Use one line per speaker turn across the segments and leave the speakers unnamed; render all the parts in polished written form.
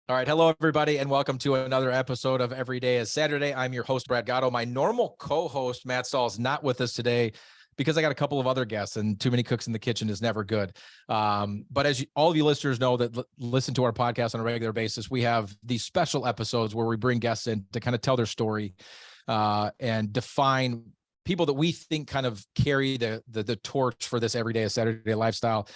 All right. Hello, everybody, and welcome to another episode of Every Day is Saturday. I'm your host, Brad Gatto. My normal co-host, Matt Stahl, is not with us today because I got a couple of other guests, and too many cooks in the kitchen is never good. But as all of you listeners know that listen to our podcast on a regular basis, we have these special episodes where we bring guests in to kind of tell their story and define people that we think kind of carry the torch for this everyday Saturday lifestyle.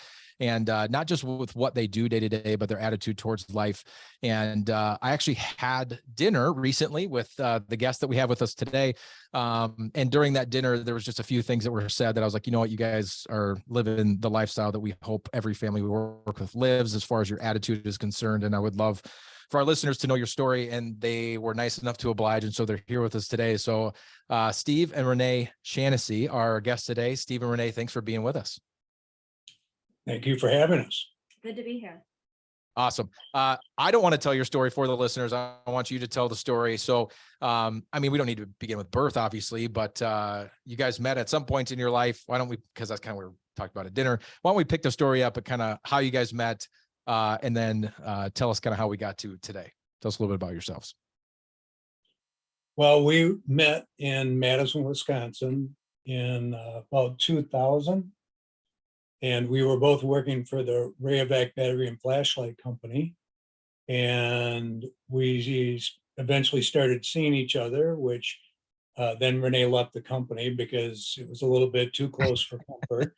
And not just with what they do day to day, but their attitude towards life. And I actually had dinner recently with the guest that we have with us today. And during that dinner, there was just a few things that were said that I was like, you know what, you guys are living the lifestyle that we hope every family we work with lives as far as your attitude is concerned. And I would love for our listeners to know your story, and they were nice enough to oblige. And so they're here with us today. So Steve and Renee Shanesy are our guests today. Steve and Renee, thanks for being with us.
Thank you for having us.
Good to be here.
Awesome. I don't want to tell your story for the listeners. I want you to tell the story. So, I mean, we don't need to begin with birth, obviously, but you guys met at some point in your life. Why don't we, because that's kind of what we talked about at dinner. Why don't we pick the story up at kind of how you guys met and then tell us kind of how we got to today. Tell us a little bit about yourselves.
Well, we met in Madison, Wisconsin in about 2000. And we were both working for the Rayovac Battery and Flashlight Company. And we eventually started seeing each other, which then Renee left the company because it was a little bit too close for comfort.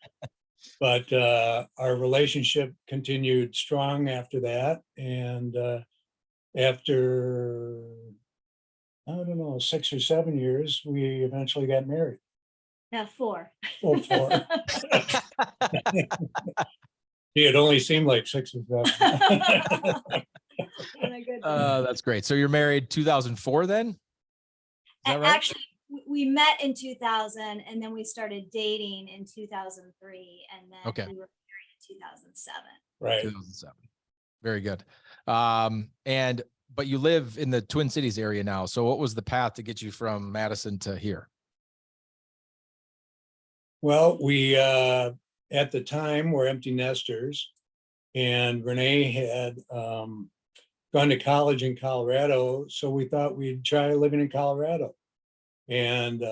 But our relationship continued strong after that. And after, I don't know, 6 or 7 years, we eventually got married.
Yeah, 4.
Oh, 4. It only seemed like 6 or 7.
That's great. So you're married 2004 then? Is that right?
Actually, we met in 2000, and then we started dating in 2003, and then we were married in 2007.
Right.
2007. Very good. But you live in the Twin Cities area now. So what was the path to get you from Madison to here?
Well, we, at the time, were empty nesters, and Renee had gone to college in Colorado, so we thought we'd try living in Colorado. And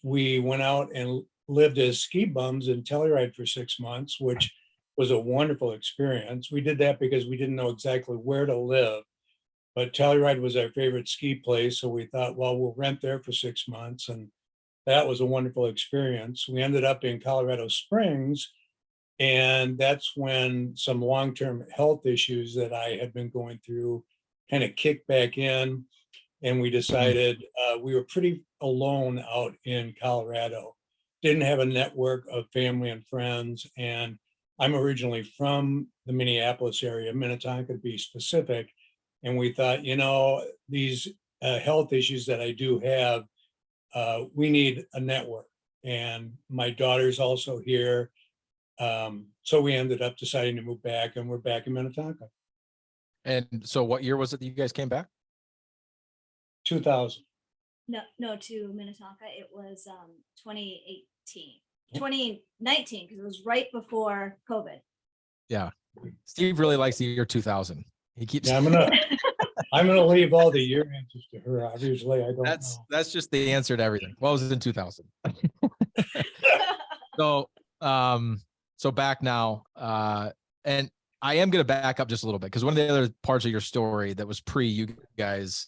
we went out and lived as ski bums in Telluride for 6 months, which was a wonderful experience. We did that because we didn't know exactly where to live, but Telluride was our favorite ski place, so we thought, well, we'll rent there for 6 months, and that was a wonderful experience. We ended up in Colorado Springs, and that's when some long-term health issues that I had been going through kind of kicked back in, and we decided we were pretty alone out in Colorado. Didn't have a network of family and friends, and I'm originally from the Minneapolis area, Minnetonka to be specific, and we thought, you know, these health issues that I do have, we need a network, and my daughter's also here. So we ended up deciding to move back, and we're back in Minnetonka.
And so what year was it that you guys came back?
2000.
No, to Minnetonka. It was 2018, 2019, because it was right before COVID.
Yeah. Steve really likes the year 2000. He keeps.
Yeah, I'm gonna leave all the year answers to her. Obviously, I don't know.
That's just the answer to everything. What was it in 2000? So back now, and I am going to back up just a little bit because one of the other parts of your story that was pre you guys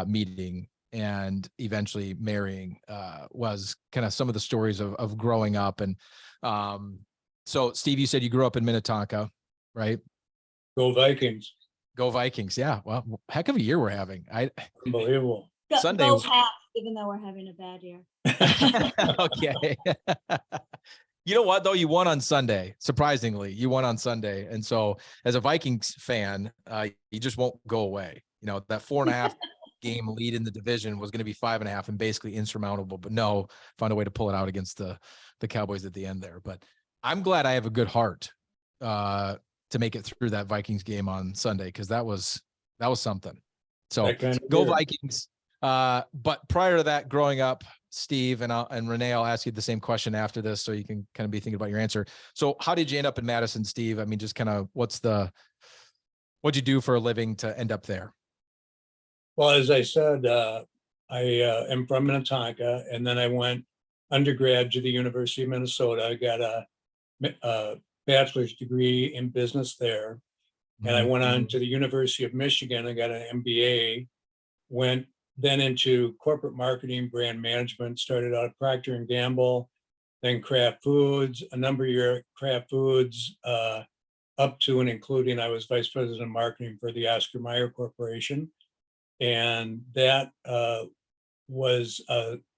meeting and eventually marrying was kind of some of the stories of growing up. And so Steve, you said you grew up in Minnetonka, right?
Go Vikings.
Go Vikings. Yeah. Well, heck of a year we're having.
Unbelievable.
Sunday
Go Pats, even though we're having a bad year.
Okay. You know what, though? You won on Sunday. Surprisingly, you won on Sunday. And so as a Vikings fan, you just won't go away. You know, that 4.5 game lead in the division was going to be 5.5 and basically insurmountable, but no, found a way to pull it out against the Cowboys at the end there. But I'm glad I have a good heart to make it through that Vikings game on Sunday, because that was something. So go Vikings. But prior to that, growing up, Steve and Renee, I'll ask you the same question after this, so you can kind of be thinking about your answer. So how did you end up in Madison, Steve? I mean, just kind of what's the What'd you do for a living to end up there?
Well, as I said, I am from Minnetonka, and then I went undergrad to the University of Minnesota. I got a bachelor's degree in business there. And I went on to the University of Michigan. I got an MBA, went then into corporate marketing, brand management, started out at Procter and Gamble, then Kraft Foods, a number of years at Kraft Foods, up to and including I was vice president of marketing for the Oscar Mayer Corporation. And that was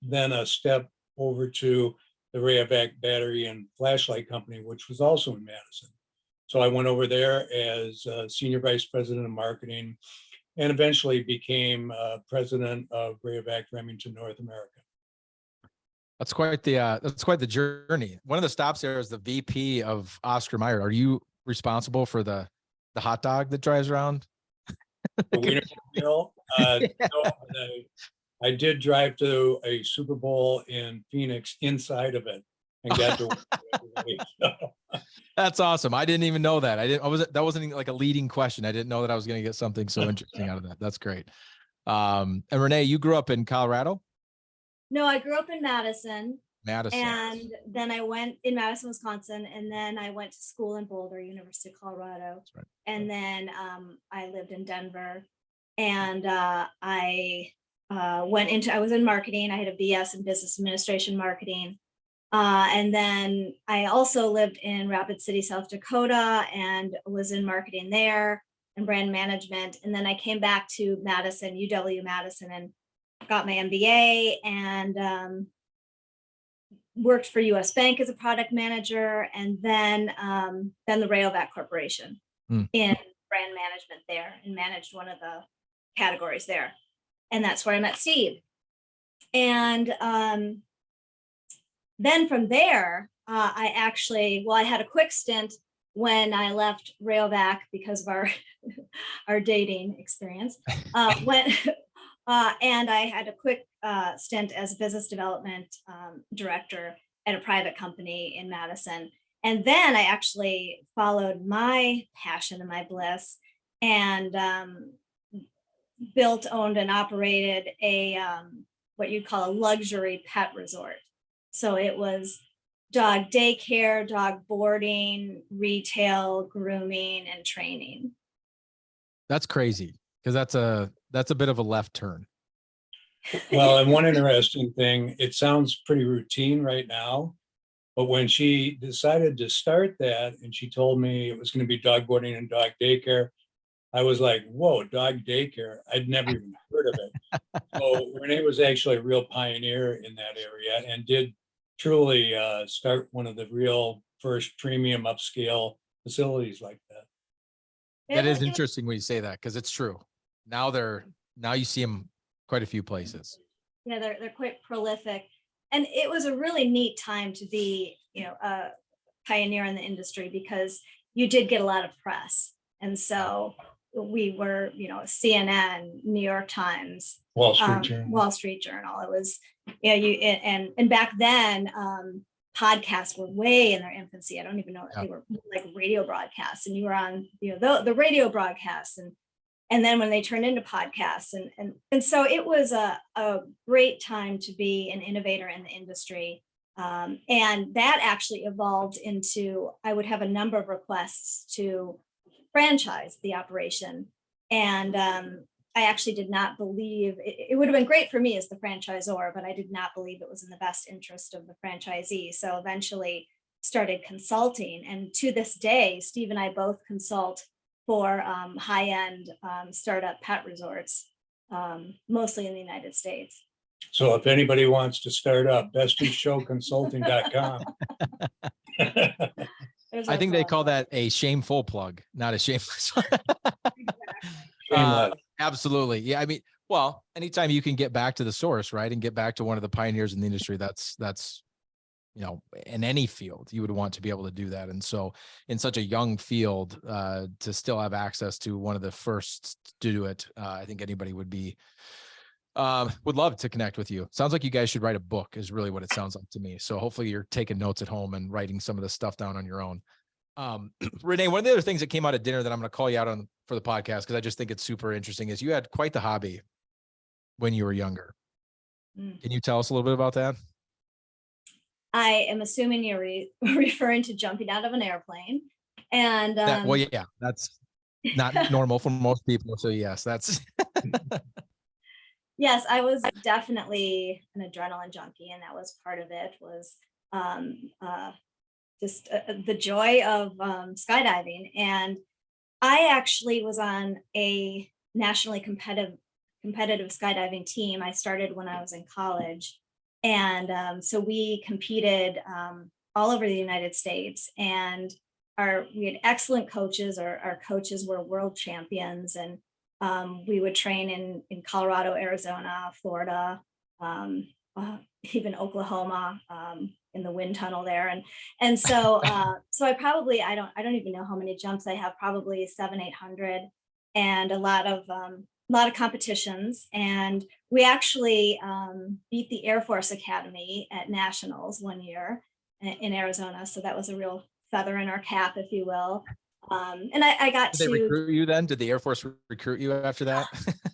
then a step over to the Rayovac battery and flashlight company, which was also in Madison. So I went over there as senior vice president of marketing and eventually became president of Rayovac Remington North America.
That's quite the journey. One of the stops there is the VP of Oscar Mayer. Are you responsible for the hot dog that drives around?
The Wienermobile. No, I did drive to a Super Bowl in Phoenix inside of it and got to
That's awesome. I didn't even know that. That wasn't like a leading question. I didn't know that I was going to get something so interesting out of that. That's great. And Renee, you grew up in Colorado?
No, I grew up in Madison.
Madison.
And then I went in Madison, Wisconsin, and then I went to school in Boulder, University of Colorado. That's right. And then I lived in Denver, and I was in marketing. I had a BS in business administration marketing. And then I also lived in Rapid City, South Dakota, and was in marketing there and brand management. And then I came back to Madison, UW-Madison, and got my MBA and worked for US Bank as a product manager, and then the Rayovac Corporation in brand management there, and managed one of the categories there. And that's where I met Steve. And then from there, I had a quick stint when I left Rayovac because of our dating experience. And I had a quick stint as a business development director at a private company in Madison. And then I actually followed my passion and my bliss and built, owned, and operated a what you'd call a luxury pet resort. So it was dog daycare, dog boarding, retail, grooming, and training.
That's crazy, because that's a bit of a left turn.
Well, and one interesting thing, it sounds pretty routine right now, but when she decided to start that and she told me it was going to be dog boarding and dog daycare, I was like, whoa, dog daycare. I'd never even heard of it. So Renee was actually a real pioneer in that area and did truly start one of the real first premium upscale facilities like that.
That is interesting when you say that, because it's true. Now you see them quite a few places.
Yeah, they're quite prolific. And it was a really neat time to be, a pioneer in the industry, because you did get a lot of press. And so we were, CNN, New York Times,
Wall Street Journal.
It was, and back then, podcasts were way in their infancy. I don't even know if they were like radio broadcasts, and you were on, the radio broadcasts, and then when they turned into podcasts, and so it was a great time to be an innovator in the industry. And that actually evolved into, I would have a number of requests to franchise the operation. And I actually did not believe, it would have been great for me as the franchisor, but I did not believe it was in the best interest of the franchisee. So eventually started consulting. And to this day, Steve and I both consult for high-end startup pet resorts, mostly in the United States.
So if anybody wants to start up, bestishowconsulting.com.
I think they call that a shameful plug, not a shameless. Absolutely. Yeah. I mean, well, anytime you can get back to the source, right, and get back to one of the pioneers in the industry, that's in any field, you would want to be able to do that. And so in such a young field, to still have access to one of the first to do it, I think anybody would love to connect with you. Sounds like you guys should write a book, is really what it sounds like to me. So hopefully you're taking notes at home and writing some of the stuff down on your own. Renee, one of the other things that came out of dinner that I'm going to call you out on for the podcast, because I just think it's super interesting, is you had quite the hobby when you were younger. Can you tell us a little bit about that?
I am assuming you're referring to jumping out of an airplane. And
Well, yeah, that's not normal for most people. So yes, that's
yes, I was definitely an adrenaline junkie, and that was part of it, was just the joy of skydiving. And I actually was on a nationally competitive skydiving team. I started when I was in college, and so we competed all over the United States. And we had excellent coaches. Our coaches were world champions, and we would train in Colorado, Arizona, Florida, even Oklahoma, in the wind tunnel there. And so so I don't even know how many jumps I have, probably 700-800, and a lot of competitions. And we actually beat the Air Force Academy at nationals one year in Arizona. So that was a real feather in our cap, if you will. And I got
Did they recruit you then? Did the Air Force recruit you after that?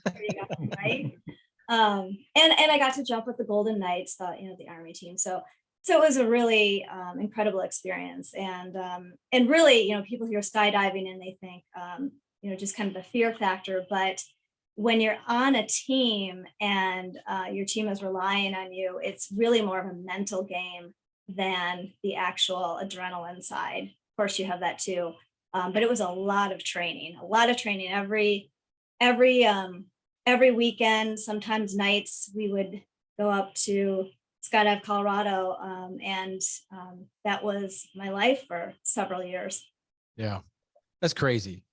there you go, right? And I got to jump with the Golden Knights, the Army team. So it was a really incredible experience. And really, people hear skydiving and they think, just kind of the fear factor. But when you're on a team and your team is relying on you, it's really more of a mental game than the actual adrenaline side. Of course, you have that too. But it was a lot of training every weekend, sometimes nights. We would go up to Skydive Colorado, and that was my life for several years.
Yeah, that's crazy.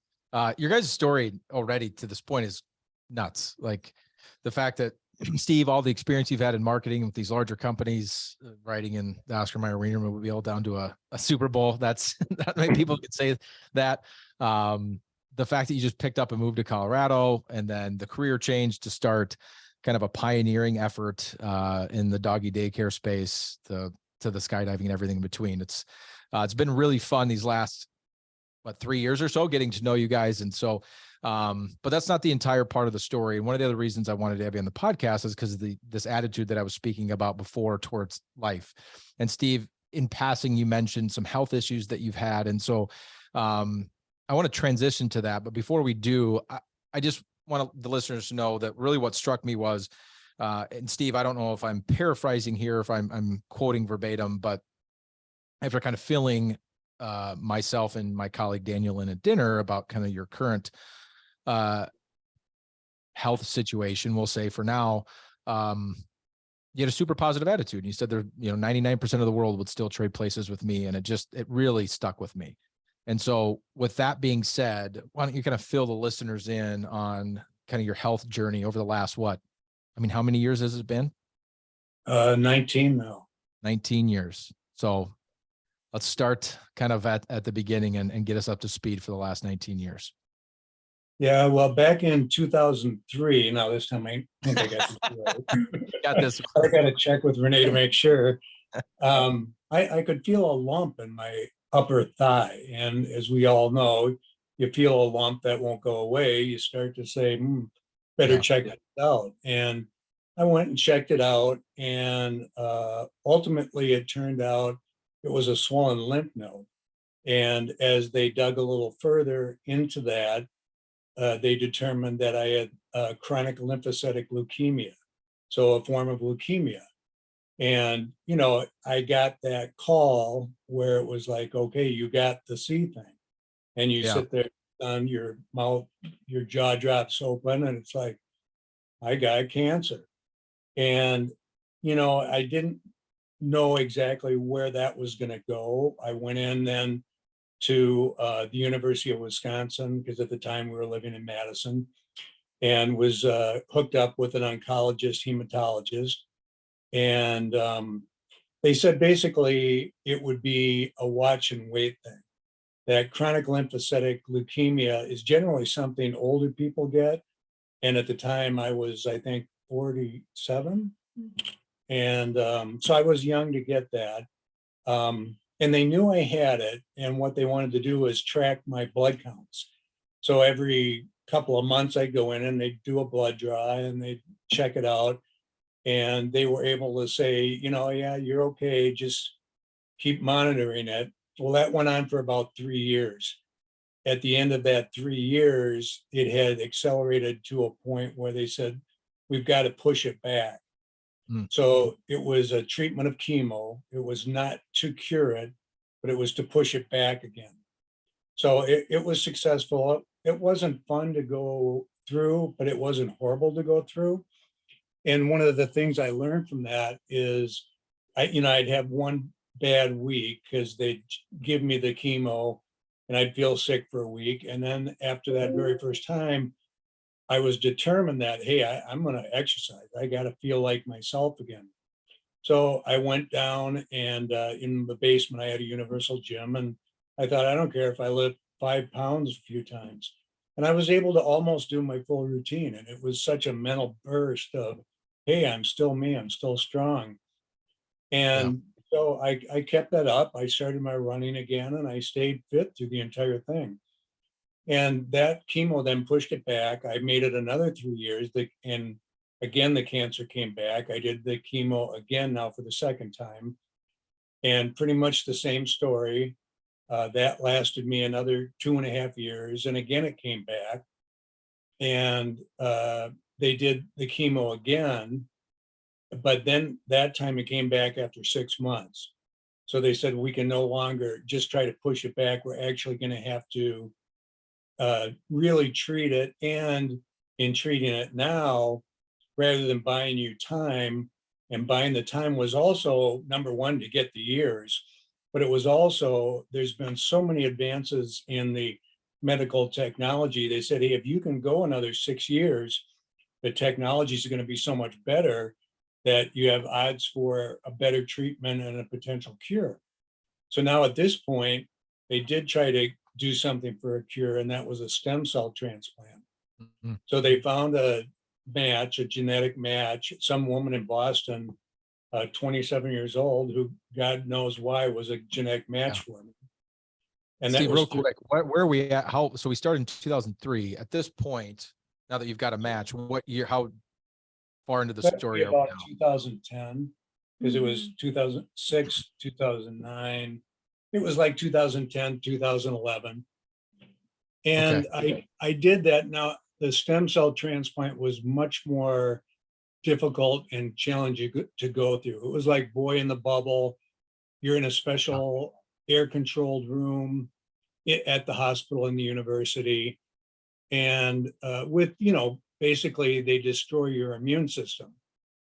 Your guys' story already to this point is nuts. Like the fact that Steve, all the experience you've had in marketing with these larger companies, writing in the Oscar Mayer Arena Mobile down to a Super Bowl. That's not many people could say that. The fact that you just picked up and moved to Colorado, and then the career change to start kind of a pioneering effort in the doggy daycare space, to the skydiving and everything in between. It's been really fun these last 3 years or so, getting to know you guys. And so, but that's not the entire part of the story. And one of the other reasons I wanted to have you on the podcast is because of this attitude that I was speaking about before towards life. And Steve, in passing, you mentioned some health issues that you've had. And so I want to transition to that. But before we do, I just want the listeners to know that really what struck me was, and Steve, I don't know if I'm paraphrasing here, if I'm quoting verbatim, but after kind of filling myself and my colleague Daniel in at dinner about kind of your current health situation, we'll say for now, you had a super positive attitude. And you said 99% of the world would still trade places with me. And it really stuck with me. And so with that being said, why don't you kind of fill the listeners in on kind of your health journey over the last, how many years has it been?
19 now.
19 years. So let's start kind of at the beginning and get us up to speed for the last 19 years.
Yeah, well, back in 2003, now this time I think I got this right.
Got this.
I got to check with Renee to make sure. I could feel a lump in my upper thigh. And as we all know, you feel a lump that won't go away. You start to say, better check it out. And I went and checked it out. And ultimately, it turned out it was a swollen lymph node. And as they dug a little further into that, they determined that I had chronic lymphocytic leukemia, so a form of leukemia. And, I got that call where it was like, okay, you got the C thing. And you sit there on your mouth, your jaw drops open, and it's like, I got cancer. And, I didn't know exactly where that was going to go. I went in then to the University of Wisconsin, because at the time we were living in Madison, and was hooked up with an oncologist, hematologist. And they said basically it would be a watch and wait thing. That chronic lymphocytic leukemia is generally something older people get. And at the time I was, I think, 47. And so I was young to get that. And they knew I had it. And what they wanted to do was track my blood counts. So every couple of months I'd go in and they'd do a blood draw and they'd check it out. And they were able to say, yeah, you're okay, just keep monitoring it. Well, that went on for about 3 years. At the end of that 3 years, it had accelerated to a point where they said, we've got to push it back.
Mm.
So it was a treatment of chemo. It was not to cure it, but it was to push it back again. So it was successful. It wasn't fun to go through, but it wasn't horrible to go through. And one of the things I learned from that is I'd have one bad week because they'd give me the chemo and I'd feel sick for a week. And then after that very first time, I was determined that, hey, I'm going to exercise. I got to feel like myself again. So I went down and in the basement, I had a universal gym. And I thought, I don't care if I lift 5 pounds a few times. And I was able to almost do my full routine. And it was such a mental burst of, hey, I'm still me, I'm still strong.
Yeah.
And so I kept that up. I started my running again and I stayed fit through the entire thing. And that chemo then pushed it back. I made it another 3 years. And again, the cancer came back. I did the chemo again now for the second time. And pretty much the same story. That lasted me another 2.5 years. And again, it came back. And they did the chemo again. But then that time it came back after 6 months. So they said, we can no longer just try to push it back. We're actually going to have to really treat it. And in treating it now, rather than buying you time, and buying the time was also number one to get the years, but it was also, there's been so many advances in the medical technology. They said, hey, if you can go another 6 years, the technology is going to be so much better that you have odds for a better treatment and a potential cure. So now at this point, they did try to do something for a cure, and that was a stem cell transplant.
Mhm.
So they found a match, a genetic match, some woman in Boston, 27 years old, who God knows why was a genetic match for me. And that
Steve,
was
real quick, where are we at? So we started in 2003. At this point, now that you've got a match, what year, how far into the story are we
about
now?
2010, because it was 2006, 2009. It was like 2010, 2011. And I did that. Now, the stem cell transplant was much more difficult and challenging to go through. It was like boy in the bubble. You're in a special air-controlled room at the hospital in the university. And basically they destroy your immune system.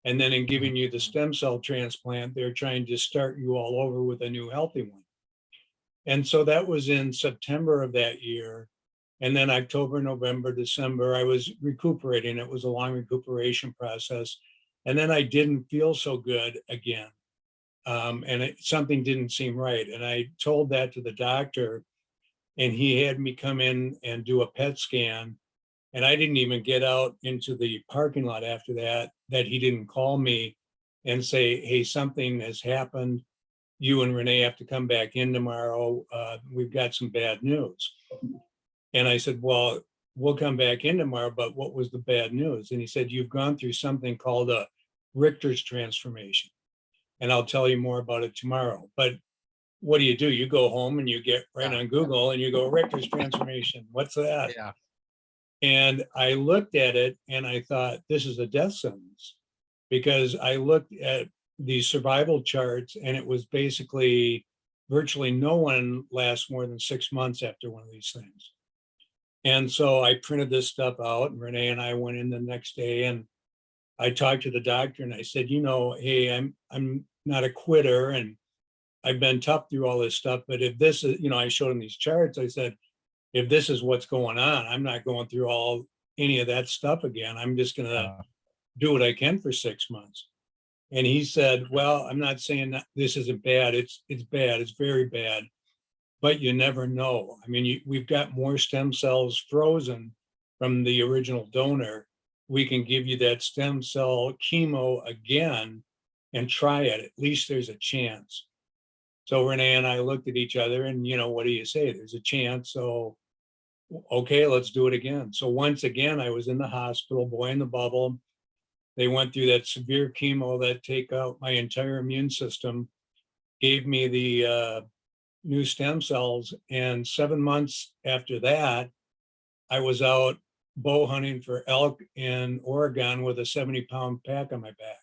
And then in giving you the stem cell transplant, they're trying to start you all over with a new healthy one. And so that was in September of that year. And then October, November, December, I was recuperating. It was a long recuperation process. And then I didn't feel so good again. And something didn't seem right. And I told that to the doctor, and he had me come in and do a PET scan. And I didn't even get out into the parking lot after that he didn't call me and say, hey, something has happened. You and Renee have to come back in tomorrow. We've got some bad news. And I said, well, we'll come back in tomorrow, but what was the bad news? And he said, you've gone through something called a Richter's transformation. And I'll tell you more about it tomorrow. But what do? You go home and you get right on Google and you go, Richter's transformation. What's that?
Yeah.
And I looked at it and I thought, this is a death sentence, because I looked at the survival charts and it was basically virtually no one lasts more than 6 months after one of these things. And so I printed this stuff out, and Renee and I went in the next day and I talked to the doctor and I said, hey, I'm not a quitter and I've been tough through all this stuff, but if this is, I showed him these charts. I said, if this is what's going on, I'm not going through any of that stuff again. I'm just going to do what I can for 6 months. And he said, well, I'm not saying that this isn't bad. It's bad. It's very bad, but you never know. I mean, we've got more stem cells frozen from the original donor. We can give you that stem cell chemo again and try it. At least there's a chance. So Renee and I looked at each other and, what do you say? There's a chance. So okay, let's do it again. So once again, I was in the hospital, boy in the bubble. They went through that severe chemo that take out my entire immune system, gave me the new stem cells. And 7 months after that, I was out bow hunting for elk in Oregon with a 70-pound pack on my back.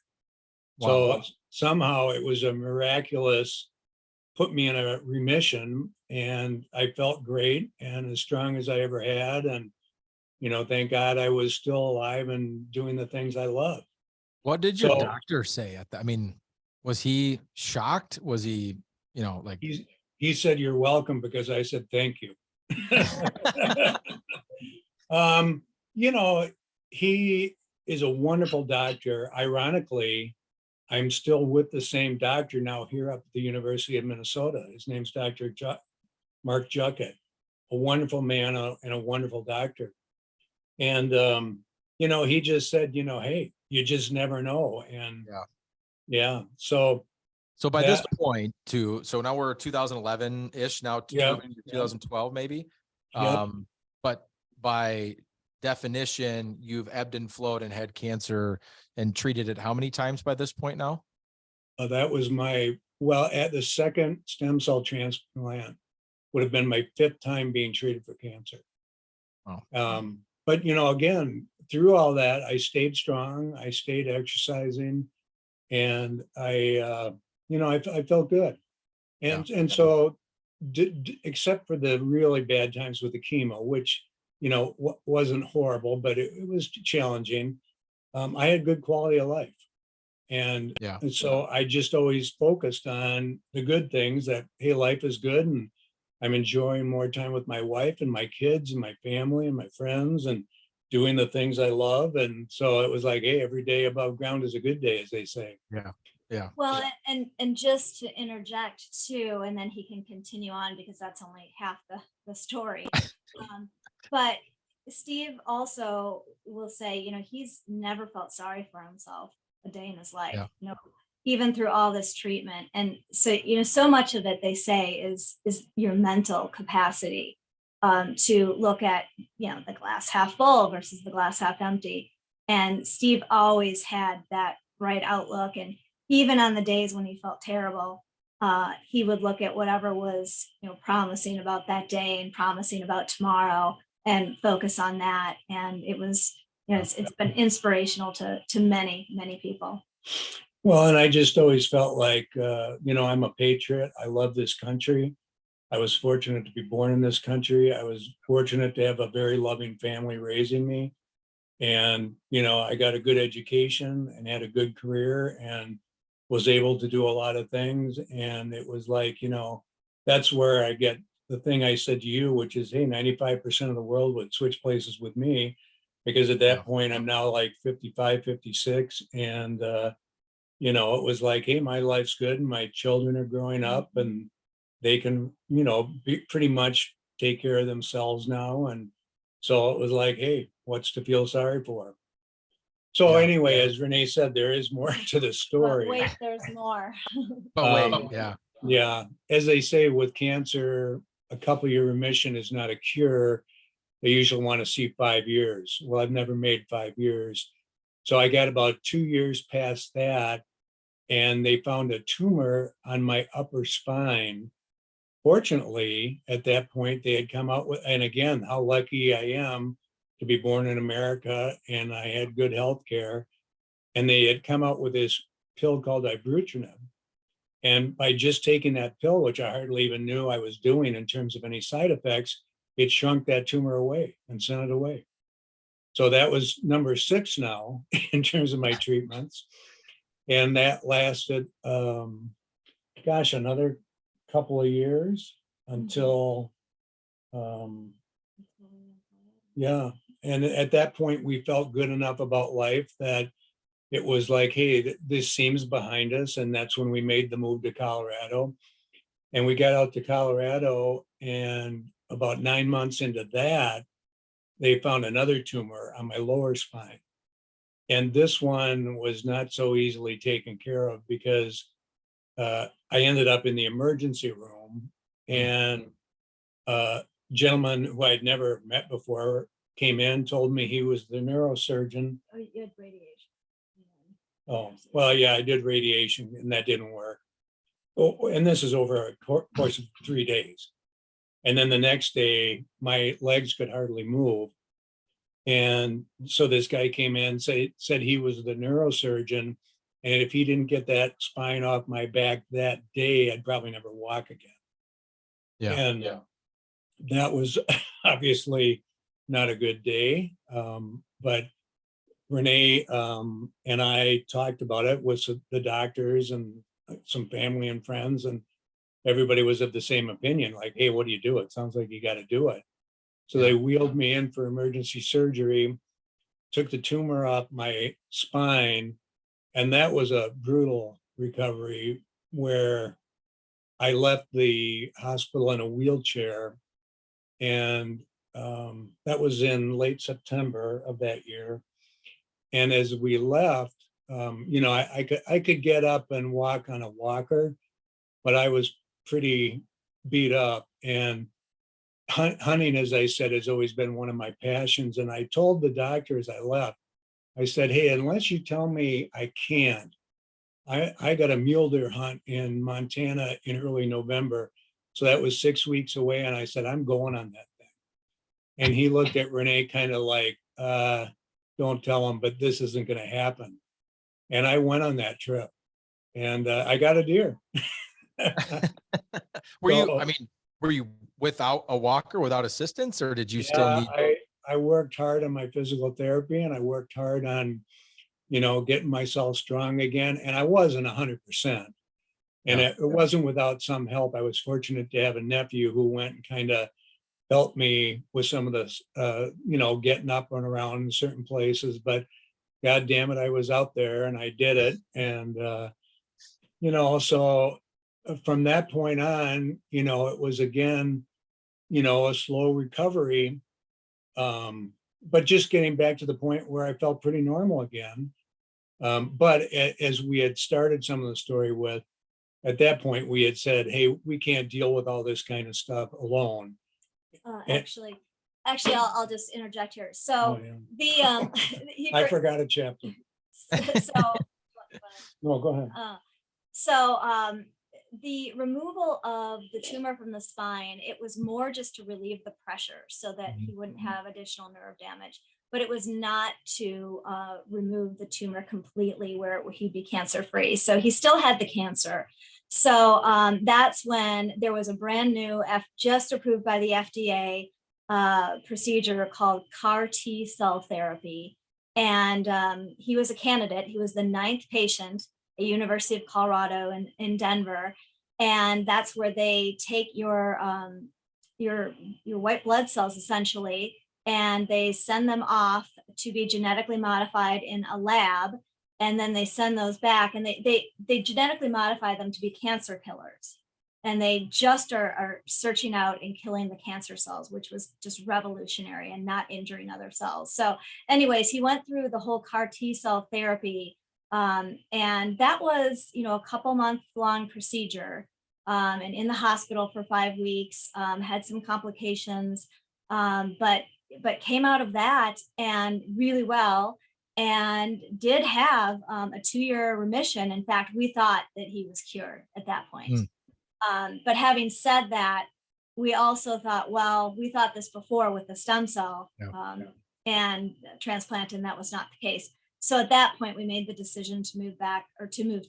Wow.
So somehow it was a miraculous, put me in a remission, and I felt great and as strong as I ever had. And, thank God I was still alive and doing the things I love.
What did your
So
doctor say at that? I mean, was he shocked? Was he, like,
he said, "You're welcome," because I said, "Thank you." Um, you know, he is a wonderful doctor. Ironically, I'm still with the same doctor now here up at the University of Minnesota. His name's Dr. Mark Juckett, a wonderful man and a wonderful doctor. And, he just said, hey, you just never know. And
yeah.
yeah, so
So by this
that,
point so now we're 2011 ish, now
yeah,
moving to 2012 maybe.
yep.
But by definition, you've ebbed and flowed and had cancer and treated it how many times by this point now?
That was at the second stem cell transplant would have been my 5th time being treated for cancer.
Oh.
But again, through all that, I stayed strong. I stayed exercising, and I felt good. And so, except for the really bad times with the chemo, which wasn't horrible, but it was challenging. I had good quality of life, and
Yeah.
so I just always focused on the good things. That, hey, life is good, and I'm enjoying more time with my wife and my kids and my family and my friends, and doing the things I love. And so it was like, hey, every day above ground is a good day, as they say.
Yeah. Yeah.
Well, and just to interject too, and then he can continue on because that's only half the story. But Steve also will say, he's never felt sorry for himself a day in his life,
Yeah.
even through all this treatment. And so, so much of it they say is your mental capacity to look at, the glass half full versus the glass half empty. And Steve always had that bright outlook. And even on the days when he felt terrible, he would look at whatever was, promising about that day and promising about tomorrow and focus on that. And it was, it's been inspirational to many, many people.
Well, and I just always felt like, I'm a patriot. I love this country. I was fortunate to be born in this country. I was fortunate to have a very loving family raising me. And, I got a good education and had a good career and was able to do a lot of things. And it was like, that's where I get the thing I said to you, which is, hey, 95% of the world would switch places with me, because at that point, I'm now like 55, 56. And, it was like, hey, my life's good and my children are growing up and they can, pretty much take care of themselves now. And so it was like, hey, what's to feel sorry for? So anyway, as Renee said, there is more to the
But
story.
wait, there's more.
But wait, yeah.
Yeah. As they say with cancer, a couple year remission is not a cure. They usually want to see 5 years. Well, I've never made 5 years. So I got about 2 years past that, and they found a tumor on my upper spine. Fortunately, at that point, they had come out with, and again, how lucky I am to be born in America, and I had good health care. And they had come out with this pill called ibrutinib. And by just taking that pill, which I hardly even knew I was doing in terms of any side effects, it shrunk that tumor away and sent it away. So that was number 6 now in terms of my treatments. And that lasted, another couple of years until, yeah. And at that point, we felt good enough about life that it was like, hey, this seems behind us. And that's when we made the move to Colorado. And we got out to Colorado, and about 9 months into that, they found another tumor on my lower spine. And this one was not so easily taken care of, because I ended up in the emergency room, and gentleman who I'd never met before came in, told me he was the neurosurgeon.
Oh, you had radiation.
Oh, well, yeah, I did radiation and that didn't work. Oh, and this is over a course of 3 days. And then the next day, my legs could hardly move. And so this guy came in, said he was the neurosurgeon. And if he didn't get that spine off my back that day, I'd probably never walk again.
Yeah.
And that was obviously not a good day. But Renee and I talked about it with the doctors and some family and friends, and everybody was of the same opinion. Like, hey, what do you do? It sounds like you got to do it. So they wheeled me in for emergency surgery, took the tumor off my spine, and that was a brutal recovery where I left the hospital in a wheelchair, and that was in late September of that year. And as we left, I could get up and walk on a walker, but I was pretty beat up. And hunting, as I said, has always been one of my passions. And I told the doctor as I left, I said, hey, unless you tell me I can't, I got a mule deer hunt in Montana in early November. So that was 6 weeks away. And I said, I'm going on that thing. And he looked at Renee kind of like, don't tell him, but this isn't going to happen. And I went on that trip and I got a deer.
Were you without a walker, without assistance, or did you still need?
I worked hard on my physical therapy and I worked hard on, getting myself strong again. And I wasn't 100%. And it wasn't without some help. I was fortunate to have a nephew who went and kind of helped me with some of this, getting up and around in certain places. But God damn it, I was out there and I did it. And, so from that point on, it was again, a slow recovery. But just getting back to the point where I felt pretty normal again. But as we had started some of the story with, at that point, we had said, hey, we can't deal with all this kind of stuff alone.
Actually, I'll just interject here. So
I forgot a chapter. No, go ahead.
The removal of the tumor from the spine, it was more just to relieve the pressure so that he wouldn't have additional nerve damage, but it was not to remove the tumor completely where he'd be cancer free. So he still had the cancer. So that's when there was a brand new, just approved by the FDA procedure called CAR T cell therapy. And he was a candidate. He was the 9th patient at University of Colorado in Denver. And that's where they take your white blood cells essentially, and they send them off to be genetically modified in a lab. And then they send those back and they genetically modify them to be cancer killers. And they just are searching out and killing the cancer cells, which was just revolutionary and not injuring other cells. So anyways, he went through the whole CAR T cell therapy. And that was, a couple month long procedure, and in the hospital for 5 weeks, had some complications, but came out of that and really well, and did have a 2-year remission. In fact, we thought that he was cured at that point. But having said that, we also thought, well, we thought this before with the stem cell and transplant, and that was not the case. So at that point, we made the decision to move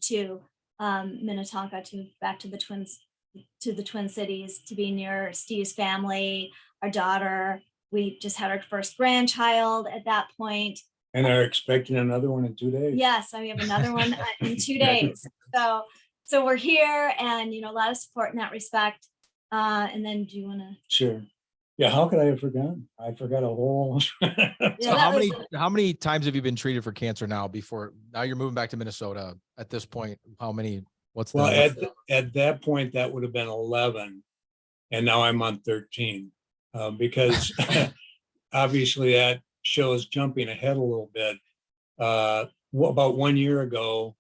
to Minnetonka, to move back to the Twin Cities, to be near Steve's family, our daughter. We just had our first grandchild at that point.
And are expecting another one in 2 days.
Yes, we have another one in 2 days. So we're here, and a lot of support in that respect. And then, do you want to?
Sure. Yeah. How could I have forgotten? I forgot a whole.
So how many times have you been treated for cancer now? Now you're moving back to Minnesota. At this point, how many?
At that point, that would have been 11, and now I'm on 13, because obviously that shows jumping ahead a little bit. About 1 year ago,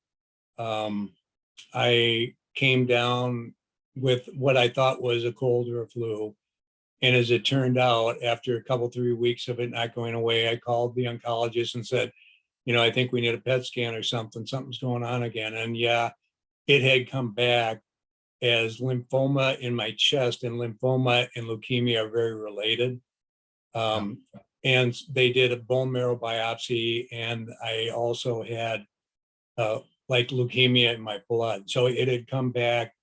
I came down with what I thought was a cold or a flu, And as it turned out, after a couple, 3 weeks of it not going away, I called the oncologist and said, I think we need a PET scan or something. Something's going on again. And yeah, it had come back as lymphoma in my chest, and lymphoma and leukemia are very related. And they did a bone marrow biopsy, and I also had like leukemia in my blood. So it had come back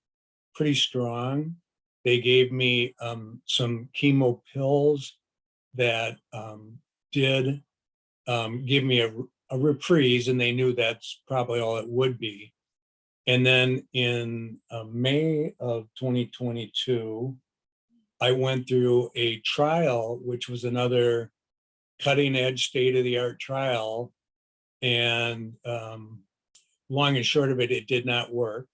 pretty strong. They gave me some chemo pills that did give me a reprise, and they knew that's probably all it would be. And then in May of 2022, I went through a trial, which was another cutting edge, state of the art trial. And long and short of it, it did not work.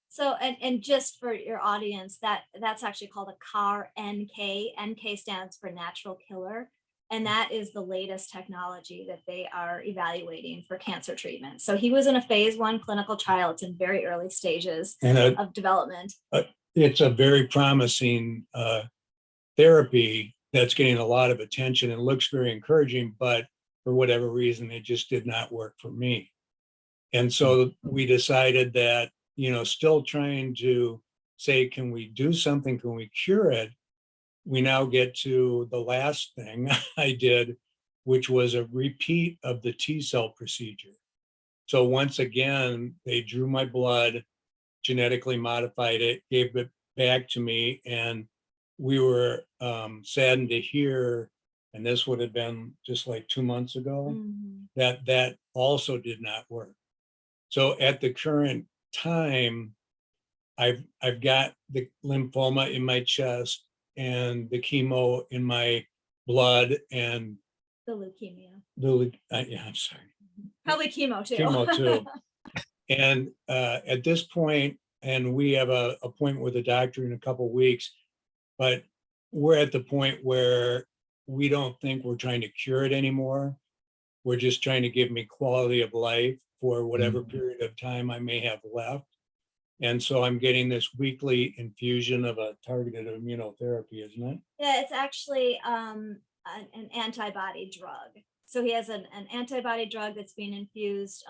So, and just for your audience, that's actually called a CAR NK. NK stands for natural killer. And that is the latest technology that they are evaluating for cancer treatment. So he was in a phase 1 clinical trial. It's in very early stages of development.
It's a very promising therapy that's getting a lot of attention and looks very encouraging, but for whatever reason, it just did not work for me. And so we decided that, still trying to say, can we do something? Can we cure it? We now get to the last thing I did, which was a repeat of the T-cell procedure. So once again, they drew my blood, genetically modified it, gave it back to me, and we were saddened to hear, and this would have been just like 2 months ago, that also did not work. So at the current time, I've got the lymphoma in my chest and the chemo in my blood and
the leukemia.
Yeah, I'm sorry.
Probably chemo too.
Chemo too. And at this point, and we have a appointment with a doctor in a couple of weeks, but we're at the point where we don't think we're trying to cure it anymore. We're just trying to give me quality of life for whatever period of time I may have left. And so I'm getting this weekly infusion of a targeted immunotherapy, isn't it?
Yeah, it's actually an antibody drug. So he has an antibody drug that's being infused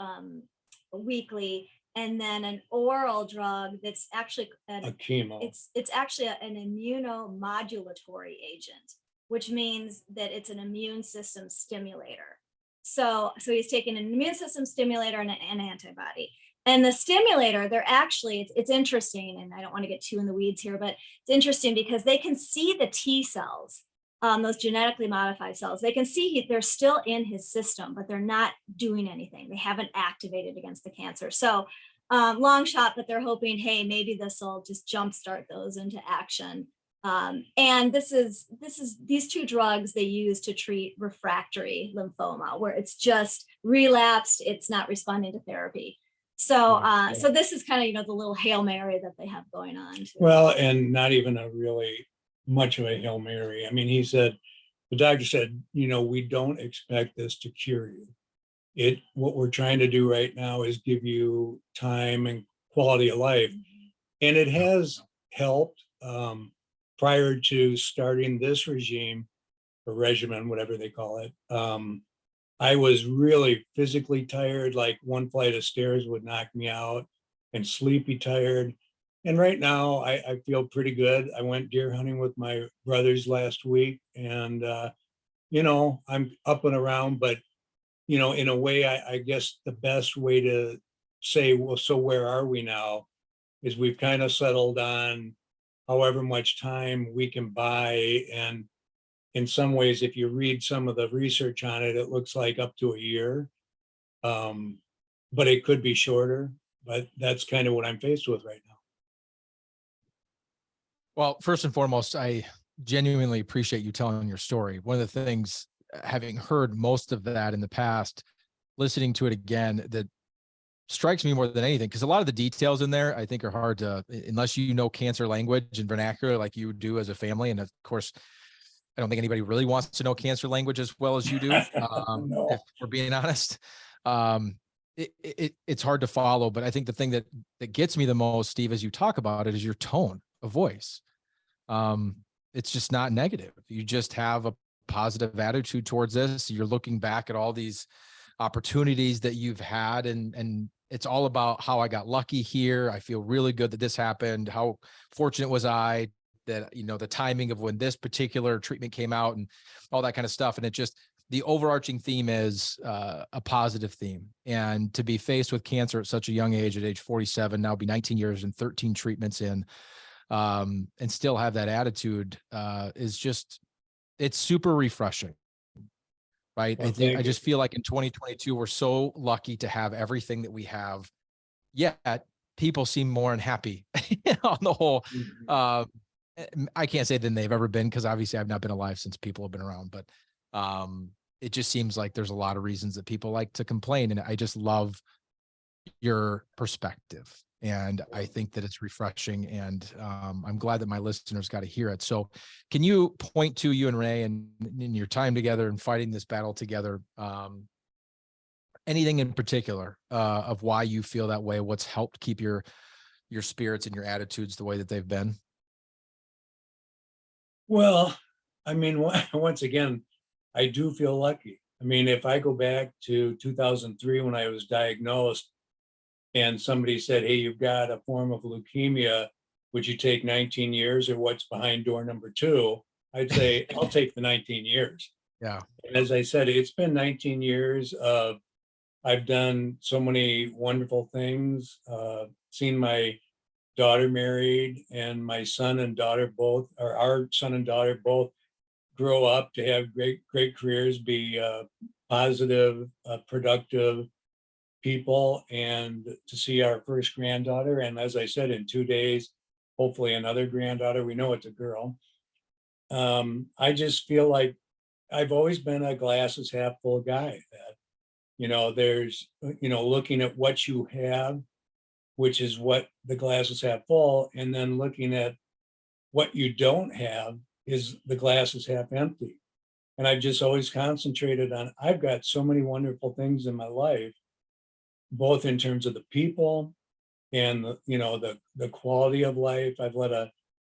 weekly, and then an oral drug that's actually
a chemo.
It's actually an immunomodulatory agent, which means that it's an immune system stimulator. So he's taking an immune system stimulator and an antibody. And the stimulator, they're actually, it's interesting, and I don't want to get too in the weeds here, but it's interesting because they can see the T cells, those genetically modified cells. They can see they're still in his system, but they're not doing anything. They haven't activated against the cancer. So long shot, but they're hoping, hey, maybe this will just jumpstart those into action. And these two drugs they use to treat refractory lymphoma, where it's just relapsed, it's not responding to therapy. So so this is kind of the little Hail Mary that they have going on too.
Well, and not even a really much of a Hail Mary. I mean, the doctor said, we don't expect this to cure you. What we're trying to do right now is give you time and quality of life. And it has helped. Prior to starting this regime or regimen, whatever they call it, I was really physically tired, like one flight of stairs would knock me out, and sleepy tired. And right now I feel pretty good. I went deer hunting with my brothers last week, and I'm up and around, but in a way, I guess the best way to say, well, so where are we now, is we've kind of settled on however much time we can buy. And in some ways, if you read some of the research on it, it looks like up to a year, but it could be shorter. But that's kind of what I'm faced with right now.
Well, first and foremost, I genuinely appreciate you telling your story. One of the things, having heard most of that in the past, listening to it again, that strikes me more than anything, because a lot of the details in there, I think, are hard to, unless you know cancer language and vernacular like you do as a family. And of course, I don't think anybody really wants to know cancer language as well as you do,
No.
if we're being honest. It's hard to follow, but I think the thing that gets me the most, Steve, as you talk about it, is your tone of voice. it's just not negative. You just have a positive attitude towards this. You're looking back at all these opportunities that you've had, and it's all about how I got lucky here. I feel really good that this happened. How fortunate was I that, you know, the timing of when this particular treatment came out and all that kind of stuff. And it just, the overarching theme is a positive theme. And to be faced with cancer at such a young age, at age 47, now be 19 years and 13 treatments in, and still have that attitude is just, it's super refreshing. Right.
Well,
I think I
thank you.
just feel like in 2022, we're so lucky to have everything that we have. Yet people seem more unhappy on the whole.
Mhm.
I can't say than they've ever been, because obviously I've not been alive since people have been around, but it just seems like there's a lot of reasons that people like to complain. And I just love your perspective. And I think that it's refreshing, and I'm glad that my listeners got to hear it. So can you point to you and Renee and in your time together and fighting this battle together, anything in particular of why you feel that way? What's helped keep your spirits and your attitudes the way that they've been?
Well, I mean, once again, I do feel lucky. I mean, if I go back to 2003 when I was diagnosed and somebody said, "Hey, you've got a form of leukemia, would you take 19 years or what's behind door number two?" I'd say, "I'll take the 19 years."
Yeah.
And as I said, it's been 19 years of, I've done so many wonderful things, seen my daughter married and my son and daughter both, or our son and daughter both grow up to have great careers, be positive, productive people, and to see our first granddaughter. And as I said, in 2 days, hopefully another granddaughter. We know it's a girl. I just feel like I've always been a glasses half full guy. That, you know, there's, you know, looking at what you have, which is what the glasses half full, and then looking at what you don't have is the glass is half empty. And I've just always concentrated on, I've got so many wonderful things in my life, both in terms of the people and the, you know, the quality of life. I've led a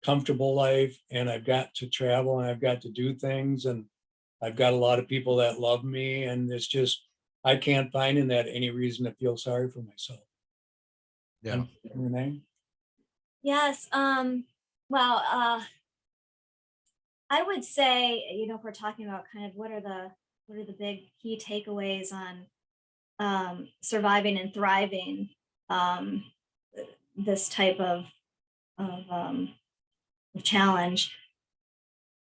comfortable life, and I've got to travel, and I've got to do things, and I've got a lot of people that love me, and it's just, I can't find in that any reason to feel sorry for myself.
Yeah.
And Renee?
Yes. Well, I would say, you know, if we're talking about kind of what are the big key takeaways on surviving and thriving um, this type of, um, of challenge,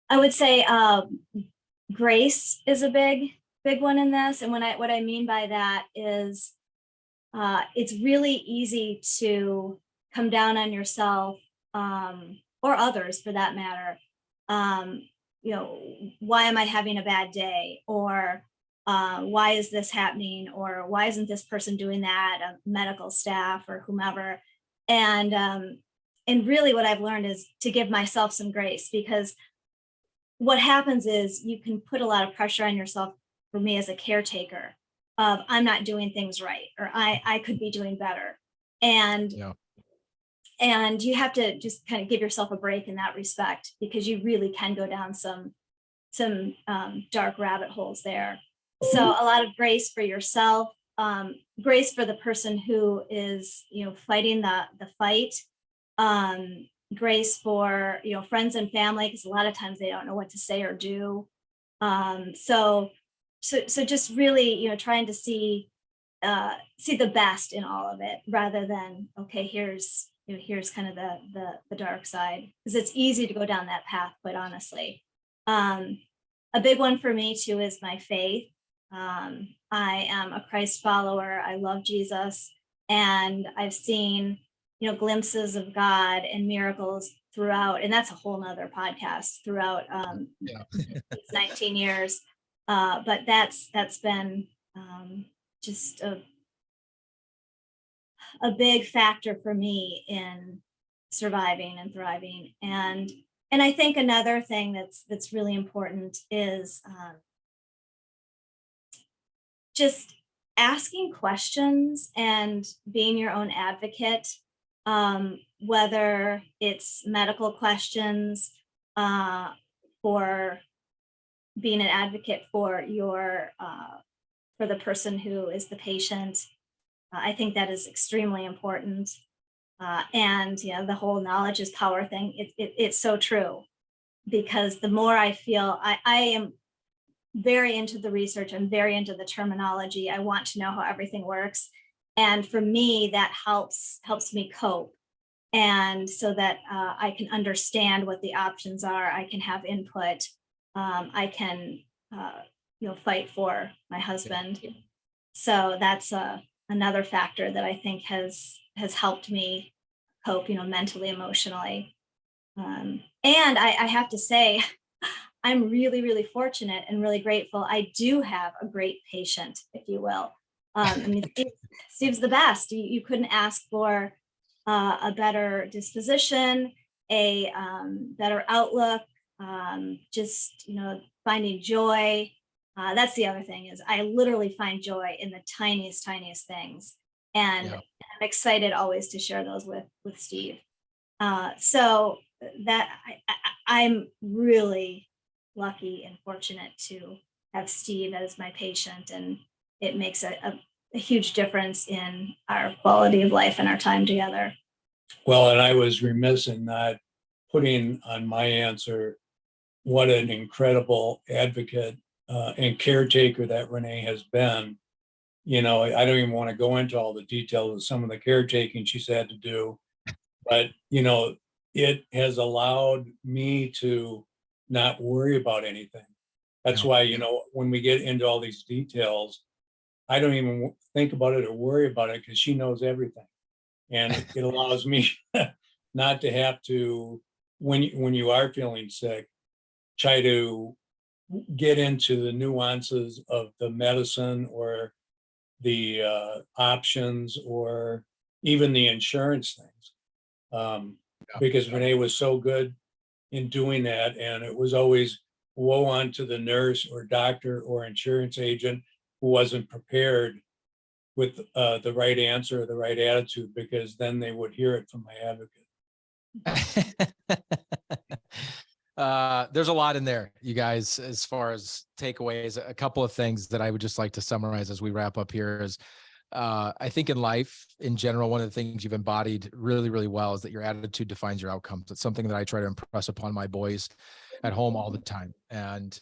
I would say grace is a big one in this. And what I mean by that is it's really easy to come down on yourself, or others for that matter. Um, you know, why am I having a bad day? Or why is this happening? Or why isn't this person doing that? Medical staff or whomever. And really what I've learned is to give myself some grace, because what happens is you can put a lot of pressure on yourself, for me as a caretaker, of I'm not doing things right, or I could be doing better. And
Yeah.
and you have to just kind of give yourself a break in that respect, because you really can go down some dark rabbit holes there. So a lot of grace for yourself, grace for the person who is, you know, fighting the fight, grace for, you know, friends and family, because a lot of times they don't know what to say or do. So just really, you know, trying to see the best in all of it, rather than, okay, here's, you know, here's kind of the dark side, because it's easy to go down that path, quite honestly. A big one for me too is my faith. I am a Christ follower. I love Jesus, and I've seen, you know, glimpses of God and miracles throughout, and that's a whole nother podcast, throughout
Yeah.
these 19 years. But that's been just a big factor for me in surviving and thriving. And I think another thing that's really important is just asking questions and being your own advocate, whether it's medical questions, for being an advocate for for the person who is the patient. I think that is extremely important. And the whole knowledge is power thing. It's so true, because the more I feel, I am very into the research. I'm very into the terminology. I want to know how everything works. And for me, that helps me cope. And so that I can understand what the options are. I can have input. I can, fight for my husband. So that's another factor that I think has helped me cope, mentally, emotionally. And I have to say, I'm really, really fortunate and really grateful. I do have a great patient, if you will. I mean, Steve's the best. You couldn't ask for a better disposition, a better outlook, just, finding joy. That's the other thing, is I literally find joy in the tiniest, tiniest things. And
Yeah.
I'm excited always to share those with Steve. So that I'm really lucky and fortunate to have Steve as my patient, and it makes a huge difference in our quality of life and our time together.
Well, and I was remiss in not putting on my answer what an incredible advocate and caretaker that Renee has been. I don't even want to go into all the details of some of the caretaking she's had to do, but it has allowed me to not worry about anything. That's
Yeah.
why, when we get into all these details, I don't even think about it or worry about it, because she knows everything. And it allows me not to have to, when you are feeling sick, try to get into the nuances of the medicine or the options or even the insurance things. Because Renee was so good in doing that. And it was always woe unto the nurse or doctor or insurance agent who wasn't prepared with the right answer or the right attitude, because then they would hear it from my advocate.
There's a lot in there, you guys, as far as takeaways. A couple of things that I would just like to summarize as we wrap up here is, I think in life in general, one of the things you've embodied really, really well is that your attitude defines your outcomes. It's something that I try to impress upon my boys at home all the time. And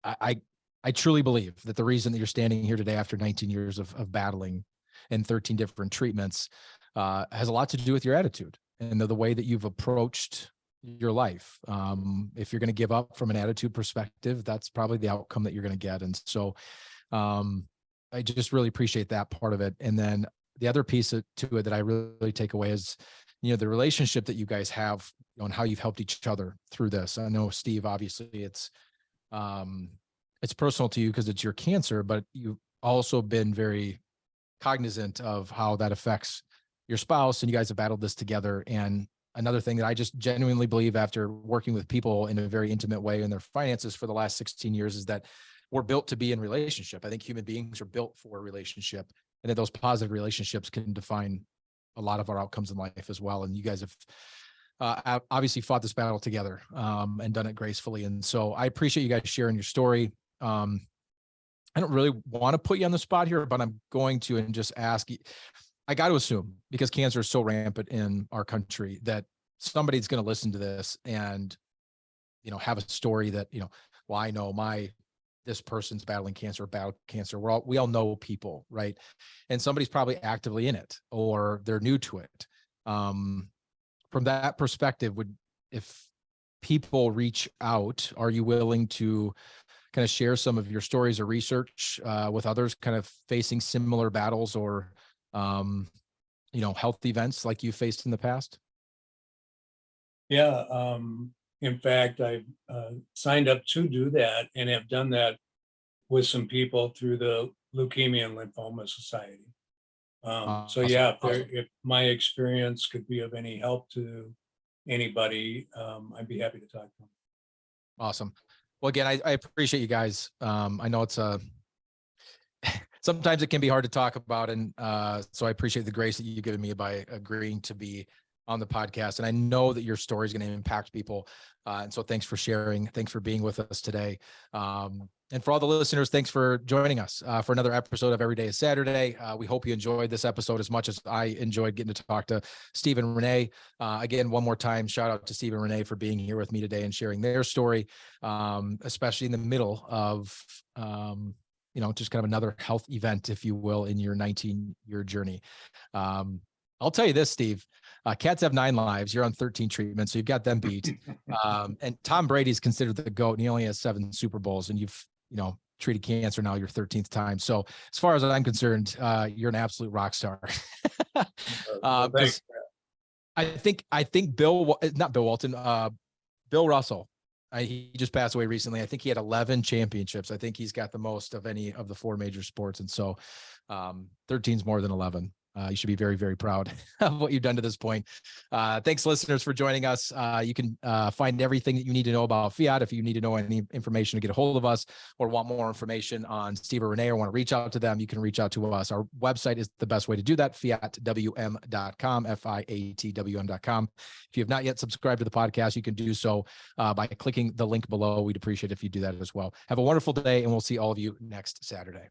I truly believe that the reason that you're standing here today after 19 years of battling and 13 different treatments has a lot to do with your attitude and the way that you've approached your life. If you're going to give up from an attitude perspective, that's probably the outcome that you're going to get. And so I just really appreciate that part of it. And then the other piece to it that I really take away is, the relationship that you guys have and how you've helped each other through this. I know, Steve, obviously it's personal to you because it's your cancer, but you've also been very cognizant of how that affects your spouse, and you guys have battled this together. And another thing that I just genuinely believe, after working with people in a very intimate way in their finances for the last 16 years, is that we're built to be in relationship. I think human beings are built for a relationship, and that those positive relationships can define a lot of our outcomes in life as well. And you guys have obviously fought this battle together and done it gracefully. And so I appreciate you guys sharing your story. I don't really want to put you on the spot here, but I'm going to and just ask you. I got to assume, because cancer is so rampant in our country, that somebody's going to listen to this and, have a story that, well, I know this person's battling cancer, battled cancer. We all know people, right? And somebody's probably actively in it, or they're new to it. From that perspective, if people reach out, are you willing to kind of share some of your stories or research with others kind of facing similar battles or health events like you faced in the past?
Yeah. In fact, I've signed up to do that and have done that with some people through the Leukemia and Lymphoma Society. So yeah, if my experience could be of any help to anybody, I'd be happy to talk to them.
Awesome. Well, again, I appreciate you guys. I know it's sometimes it can be hard to talk about. And so I appreciate the grace that you've given me by agreeing to be on the podcast. And I know that your story is going to impact people. And so thanks for sharing. Thanks for being with us today. And for all the listeners, thanks for joining us for another episode of Every Day is Saturday. We hope you enjoyed this episode as much as I enjoyed getting to talk to Steve and Renee. Again, one more time, shout out to Steve and Renee for being here with me today and sharing their story, especially in the middle of, just kind of another health event, if you will, in your 19-year journey. I'll tell you this, Steve, cats have 9 lives. You're on 13 treatments, so you've got them beat. And Tom Brady's considered the GOAT, and he only has 7 Super Bowls, and you've, treated cancer now your 13th time. So as far as I'm concerned, you're an absolute rock star.
Thanks.
I think Bill Russell, he just passed away recently. I think he had 11 championships. I think he's got the most of any of the 4 major sports. And so 13 is more than 11. You should be very, very proud of what you've done to this point. Thanks, listeners, for joining us. You can find everything that you need to know about Fiat. If you need to know any information to get a hold of us or want more information on Steve or Renee or want to reach out to them, you can reach out to us. Our website is the best way to do that, fiatwm.com, FIATWM.com. If you have not yet subscribed to the podcast, you can do so by clicking the link below. We'd appreciate it if you do that as well. Have a wonderful day, and we'll see all of you next Saturday.